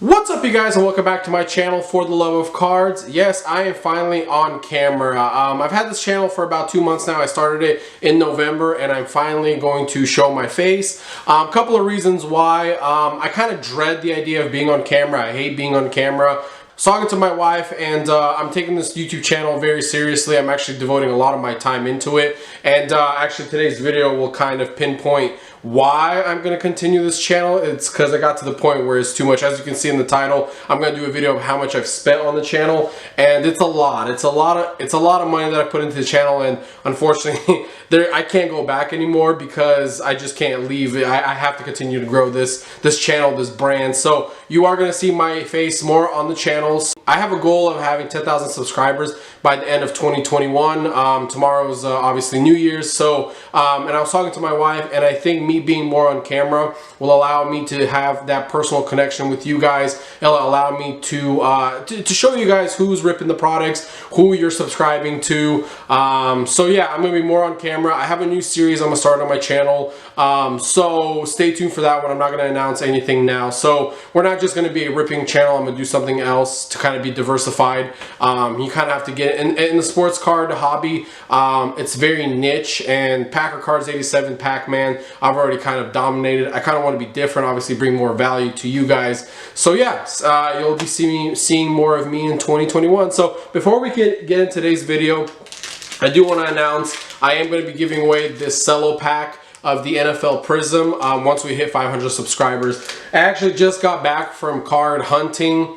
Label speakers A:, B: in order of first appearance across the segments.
A: What's up, you guys, and welcome back to my channel For the Love of Cards. Yes, I am finally on camera. I've had this channel for about 2 months now. I started it in November, and I'm finally going to show my face. A couple of reasons why. I kind of dread the idea of being on camera. I hate being on camera. I was talking to my wife, and I'm taking this YouTube channel very seriously. I'm actually devoting a lot of my time into it, and actually today's video will kind of pinpoint why I'm going to continue this channel. It's because I got to the point where it's too much. As you can see in the title, I'm going to do a video of how much I've spent on the channel, and it's a lot. It's a lot of money that I put into the channel, and unfortunately, I can't go back anymore because I just can't leave it. I have to continue to grow this channel, this brand. So you are going to see my face more on the channels. I have a goal of having 10,000 subscribers by the end of 2021. Tomorrow's obviously New Year's, so and I was talking to my wife, and I think me being more on camera will allow me to have that personal connection with you guys. It'll allow me to show you guys who's ripping the products, who you're subscribing to. So yeah, I'm gonna be more on camera. I have a new series I'm gonna start on my channel, so stay tuned for that one. I'm not gonna announce anything now. So we're not just gonna be a ripping channel. I'm gonna do something else to kind of be diversified. You kind of have to get in the sports card hobby. It's very niche, and Packer Cards 87, Pac-Man, I've already kind of dominated. I kind of want to be different, obviously bring more value to you guys. So yes, you'll be seeing more of me in 2021. So before we get in today's video, I do want to announce I am going to be giving away this cello pack of the NFL Prism once we hit 500 subscribers. I actually just got back from card hunting,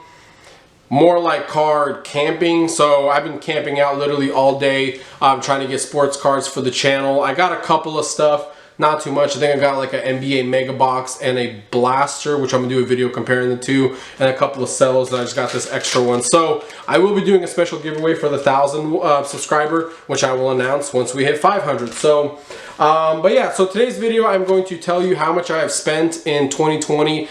A: more like card camping. So I've been camping out literally all day, trying to get sports cards for the channel. I got a couple of stuff, not too much. I think I got like an NBA Mega Box and a Blaster, which I'm gonna do a video comparing the two, and a couple of cellos, and I just got this extra one. So I will be doing a special giveaway for the 1,000 subscriber, which I will announce once we hit 500. So but yeah, so today's video, I'm going to tell you how much I have spent in 2020.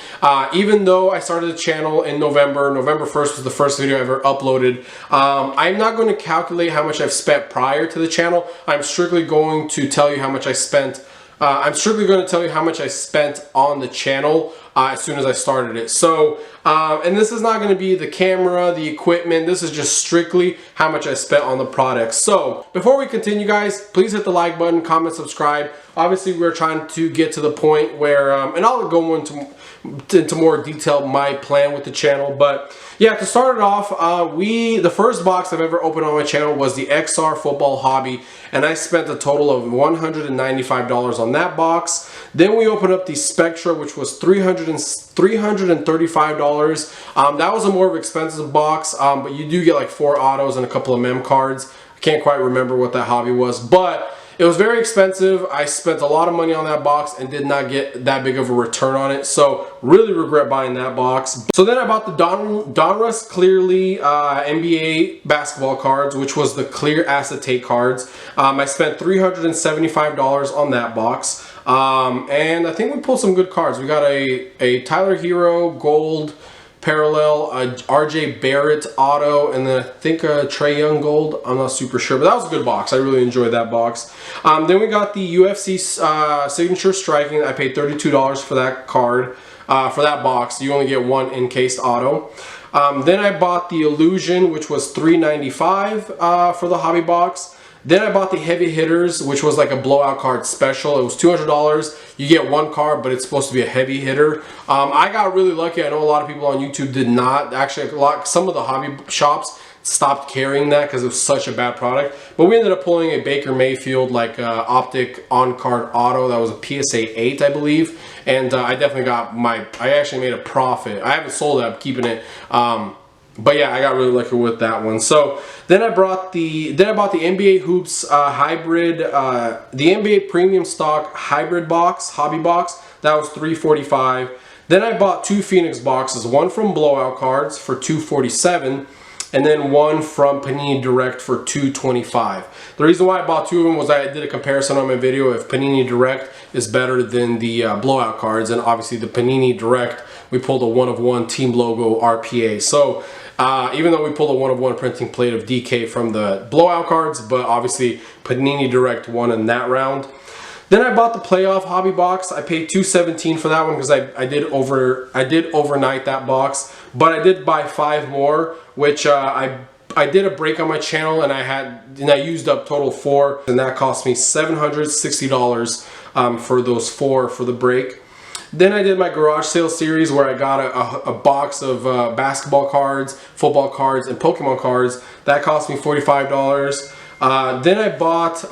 A: Even though I started the channel in November 1st was the first video I ever uploaded. I'm not going to calculate how much I've spent prior to the channel. I'm strictly going to tell you how much I spent. I'm strictly going to tell you how much I spent on the channel as soon as I started it. So, and this is not going to be the camera, the equipment. This is just strictly how much I spent on the products. So, before we continue, guys, please hit the like button, comment, subscribe. Obviously, we're trying to get to the point where, and I'll go into more detail my plan with the channel. But yeah, to start it off, the first box I've ever opened on my channel was the XR Football Hobby, and I spent a total of $195 on that box. Then we opened up the Spectra, which was $335. That was a more expensive box, but you do get like 4 autos and a couple of mem cards. I can't quite remember what that hobby was, but it was very expensive. I spent a lot of money on that box and did not get that big of a return on it, so really regret buying that box. So then I bought the Donruss Clearly NBA basketball cards, which was the clear acetate cards. I spent $375 on that box, and I think we pulled some good cards. We got a Tyler Hero Gold Parallel, a RJ Barrett auto, and then I think a Trae Young gold. I'm not super sure, but that was a good box. I really enjoyed that box. Then we got the UFC Signature Striking. I paid $32 for that card, for that box. You only get one encased auto. Then I bought the Illusion, which was $395 for the hobby box. Then I bought the Heavy Hitters, which was like a blowout card special. It was $200. You get one card, but it's supposed to be a heavy hitter. I got really lucky. I know a lot of people on YouTube did not. Actually, some of the hobby shops stopped carrying that because it was such a bad product. But we ended up pulling a Baker Mayfield like optic on-card auto. That was a PSA 8, I believe. And I definitely got I actually made a profit. I haven't sold it. I'm keeping it. But yeah, I got really lucky with that one. So then I bought the NBA Hoops hybrid, the NBA Premium Stock hybrid box, hobby box. That was $345. Then I bought 2 Phoenix boxes, one from Blowout Cards for $247, and then one from Panini Direct for $225. The reason why I bought 2 of them was I did a comparison on my video if Panini Direct is better than the Blowout Cards, and obviously the Panini Direct, we pulled a 1-of-1 team logo RPA. So even though we pulled a 1-of-1 printing plate of DK from the Blowout Cards, but obviously Panini Direct won in that round. Then I bought the Playoff Hobby Box. I paid $217 for that one because I did overnight that box, but I did buy 5 more, which I did a break on my channel and I used up total 4, and that cost me $760 for those 4 for the break. Then I did my garage sale series where I got a box of basketball cards, football cards, and Pokemon cards. That cost me $45. Then I bought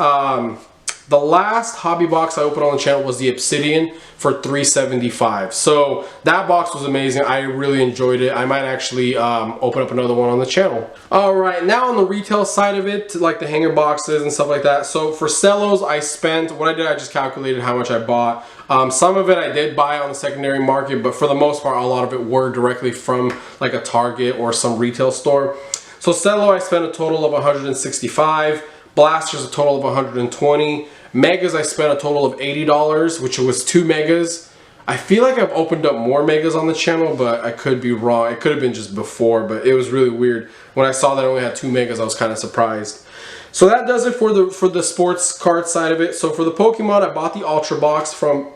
A: the last hobby box I opened on the channel was the Obsidian for $375. So that box was amazing. I really enjoyed it. I might actually open up another one on the channel. Alright, now on the retail side of it, like the hanger boxes and stuff like that. So for Cellos, I just calculated how much I bought. Some of it I did buy on the secondary market, but for the most part, a lot of it were directly from like a Target or some retail store. So Cello, I spent a total of $165. Blasters, a total of $120. Megas, I spent a total of $80, which was 2 megas. I feel like I've opened up more megas on the channel, but I could be wrong. It could have been just before, but it was really weird. When I saw that I only had 2 megas, I was kind of surprised. So that does it for the sports card side of it. So for the Pokemon, I bought the Ultra Box from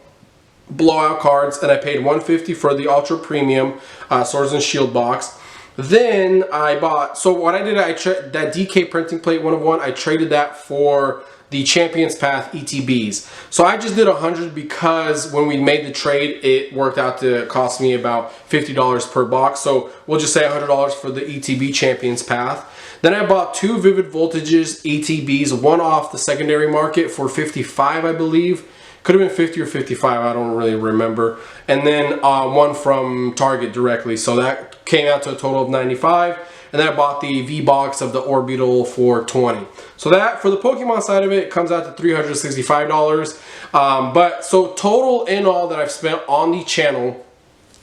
A: Blowout Cards, and I paid $150 for the Ultra Premium Swords and Shield box. Then I bought, so what I did, that DK printing plate 1/1, I traded that for the Champions Path ETBs. So I just did 100 because when we made the trade, it worked out to cost me about $50 per box. So we'll just say $100 for the ETB Champions Path. Then I bought 2 Vivid Voltages ETBs, one off the secondary market for $55, I believe. Could have been 50 or 55, I don't really remember. And then one from Target directly, so that came out to a total of $95. And then I bought the V-Box of the Orbital for $20. So that, for the Pokemon side of it, comes out to $365. But so total in all that I've spent on the channel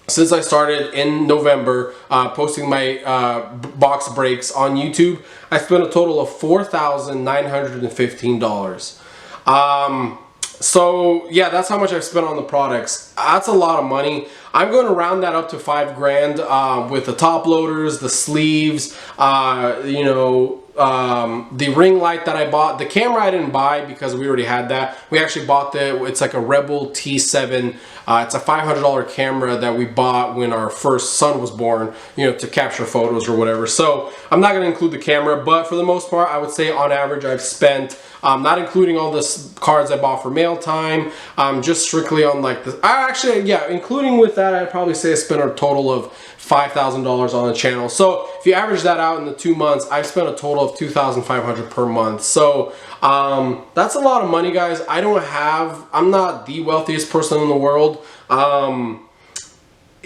A: since I started in November posting my box breaks on YouTube, I spent a total of $4,915. So yeah, that's how much I've spent on the products. That's a lot of money. I'm going to round that up to $5 grand with the top loaders, the sleeves, you know, the ring light that I bought. The camera I didn't buy because we already had that. We actually bought it's like a Rebel T7. It's a $500 camera that we bought when our first son was born, you know, to capture photos or whatever. So I'm not going to include the camera, but for the most part, I would say on average I've spent, not including all the cards I bought for mail time, just strictly on like the, including with that, I'd probably say I spent a total of $5,000 on the channel. So if you average that out in the 2 months, I've spent a total of $2,500 per month. So that's a lot of money, guys. I'm not the wealthiest person in the world.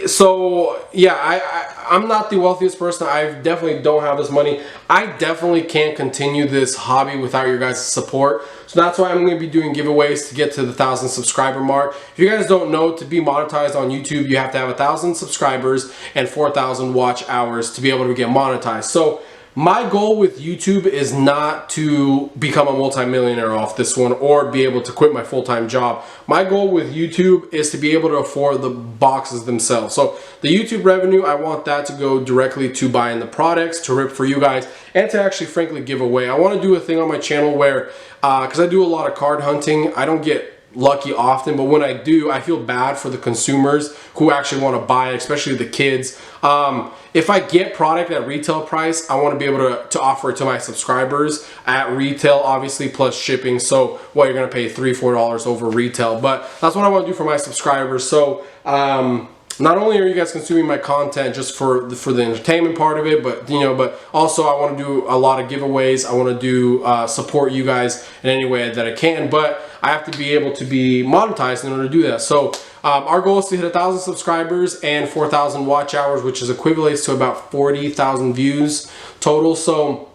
A: So yeah, I'm not the wealthiest person. I definitely don't have this money. I definitely can't continue this hobby without your guys' support. So that's why I'm going to be doing giveaways to get to the 1,000 subscriber mark. If you guys don't know, to be monetized on YouTube, you have to have 1,000 subscribers and 4,000 watch hours to be able to get monetized. So my goal with YouTube is not to become a multimillionaire off this one or be able to quit my full-time job. My goal with YouTube is to be able to afford the boxes themselves. So the YouTube revenue, I want that to go directly to buying the products, to rip for you guys, and to actually frankly give away. I want to do a thing on my channel where, because I do a lot of card hunting, I don't get lucky often, but when I do, I feel bad for the consumers who actually want to buy it, especially the kids. If I get product at retail price, I want to be able to offer it to my subscribers at retail, obviously, plus shipping. So what you're going to pay $3-4 over retail, but that's what I want to do for my subscribers. So not only are you guys consuming my content just for the entertainment part of it, but but also I want to do a lot of giveaways. I want to do support you guys in any way that I can, but I have to be able to be monetized in order to do that. So our goal is to hit 1,000 subscribers and 4,000 watch hours, which is equivalent to about 40,000 views total. So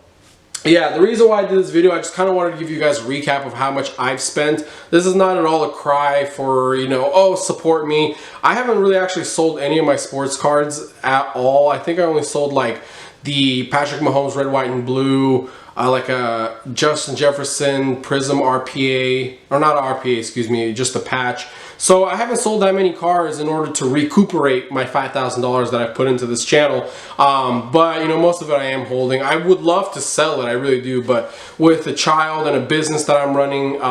A: yeah, the reason why I did this video, I just kind of wanted to give you guys a recap of how much I've spent. This is not at all a cry for, oh, support me. I haven't really actually sold any of my sports cards at all. I think I only sold like the Patrick Mahomes Red, White, and Blue, like a Justin Jefferson Prism RPA, or not RPA, excuse me, just a patch. So I haven't sold that many cards in order to recuperate my $5,000 that I put into this channel. But most of it I am holding. I would love to sell it, I really do, but with a child and a business that I'm running,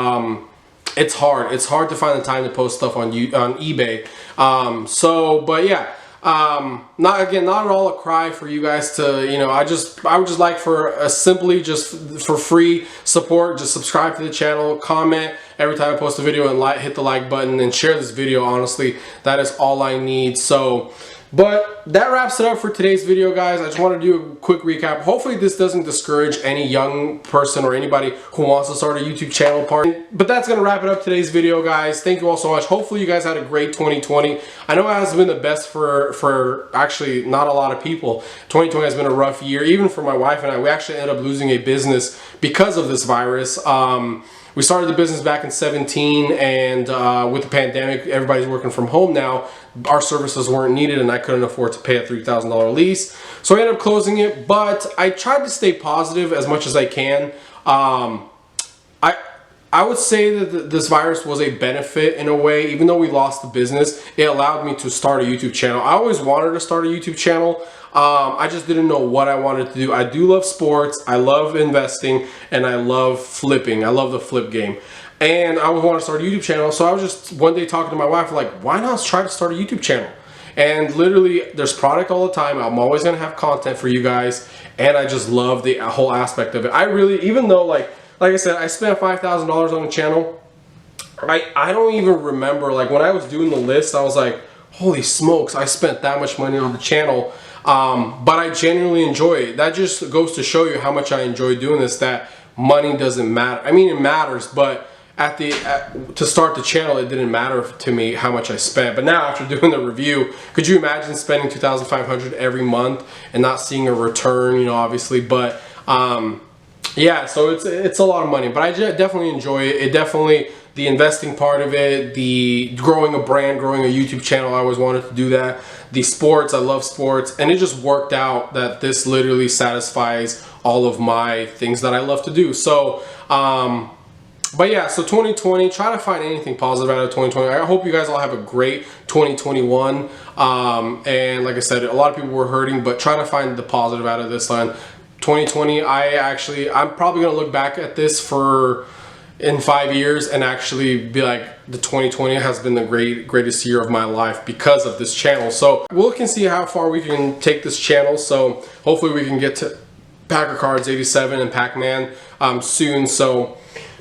A: it's hard. It's hard to find the time to post stuff on eBay. But yeah. Not at all a cry for you guys to, you know, I would just like for simply just for free support, just subscribe to the channel, comment every time I post a video, and hit the like button and share this video. Honestly, that is all I need. So, but that wraps it up for today's video, guys. I just want to do a quick recap. Hopefully this doesn't discourage any young person or anybody who wants to start a YouTube channel But that's going to wrap it up today's video, guys. Thank you all so much. Hopefully you guys had a great 2020. I know it hasn't been the best for actually not a lot of people. 2020 has been a rough year, even for my wife and I. We actually ended up losing a business because of this virus. We started the business back in 2017, and with the pandemic, everybody's working from home now. Our services weren't needed, and I couldn't afford to pay a $3,000 lease. So I ended up closing it, but I tried to stay positive as much as I can. I would say that this virus was a benefit in a way. Even though we lost the business, it allowed me to start a YouTube channel. I always wanted to start a YouTube channel. I just didn't know what I wanted to do. I do love sports, I love investing, and I love flipping. I love the flip game. And I would want to start a YouTube channel, so I was just one day talking to my wife, like, why not try to start a YouTube channel? And literally, there's product all the time. I'm always going to have content for you guys, and I just love the whole aspect of it. I really, even though, like I said, I spent $5,000 on the channel, I don't even remember, like, when I was doing the list, I was like, holy smokes, I spent that much money on the channel. But I genuinely enjoy it. That just goes to show you how much I enjoy doing this, that money doesn't matter. I mean, it matters, but to start the channel, it didn't matter to me how much I spent. But now, after doing the review, could you imagine spending $2,500 every month and not seeing a return, you know, obviously. But yeah, so it's a lot of money, but I definitely enjoy it. It definitely, the investing part of it, the growing a brand, growing a YouTube channel, I always wanted to do that. The sports, I love sports, and it just worked out that this literally satisfies all of my things that I love to do. So, but yeah, so 2020, try to find anything positive out of 2020. I hope you guys all have a great 2021. And like I said, a lot of people were hurting, but try to find the positive out of this line. 2020, I'm probably gonna look back at this in 5 years and actually be like, the 2020 has been the greatest year of my life because of this channel. So we'll look and see how far we can take this channel. So hopefully we can get to Pack of Cards 87 and Pac-Man soon. So,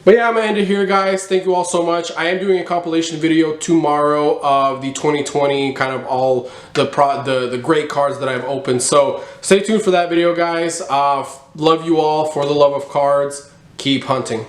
A: but yeah, I'm gonna end it here, guys. Thank you all so much. I am doing a compilation video tomorrow of the 2020, kind of all the great cards that I've opened. So stay tuned for that video, guys. Love you all. For the love of cards, keep hunting.